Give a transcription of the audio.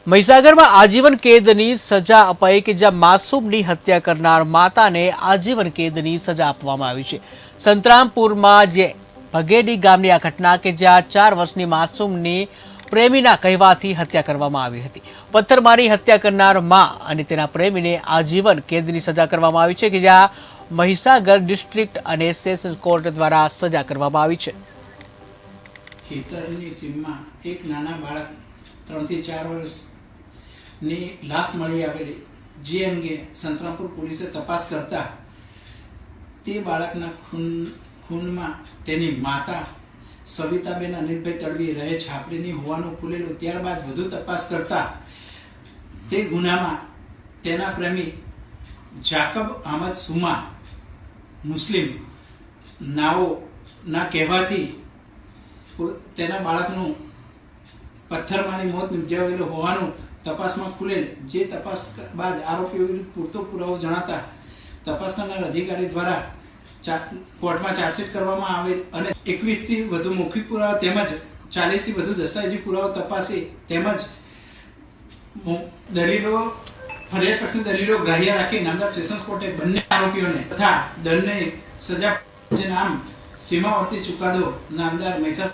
મહીસાગરમાં આજીવન કેદની સજા અપાઈ કે જ્યાં માસૂમની હત્યા કરનાર માતાને આજીવન કેદની સજા આપવામાં આવી છે। સંતરામપુરમાં જે ભગેડી ગામની આ ઘટના કે જ્યાં 4 વર્ષની માસૂમની પ્રેમીના કહેવાથી હત્યા કરવામાં આવી હતી। પથ્થરમારી હત્યા કરનાર મા અને તેના પ્રેમીને આજીવન કેદની સજા કરવામાં આવી છે કે જ્યાં મહીસાગર ડિસ્ટ્રિક્ટ અને સેશન્સ કોર્ટ દ્વારા સજા કરવામાં આવી છે। ખેતરની સીમમાં એક નાના બાળક 3 થી 4 વર્ષની લાશ મળી આવેલી, જે અંગે સંતરામપુર પોલીસે તપાસ કરતા તે બાળકના ખૂનમાં તેની માતા સવિતાબેન અનિલભાઈ તડવી રહે છાપરીની હોવાનું ખુલેલું। ત્યારબાદ વધુ તપાસ કરતા તે ગુનામાં તેના પ્રેમી જાકબ અહમદ સુમા મુસ્લિમ નાઓના કહેવાથી તેના બાળકનું પથ્થરમારી મોત નિપજાવેલું હોવાનું તપાસમાં ખુલેલ। જે તપાસ બાદ આરોપીઓ વિરુદ્ધ પૂરતો પુરાવો જણાતા તપાસ કરનાર અધિકારી દ્વારા કોર્ટમાં ચાર્જશીટ કરવામાં આવેલ અને 21 થી વધુ મૌખિક પુરાવા તેમજ 40 થી વધુ દસ્તાવેજી પુરાવા તપાસી તેમજ દલીલો ફરિયાદ પક્ષની દલીલો ગ્રાહ્ય રાખી નામદાર સેશન્સ કોર્ટે બંને આરોપીઓને તથા દંડની સજા જે નામ સીમાવર્તી ચુકાદો નામદાર મહીસાગર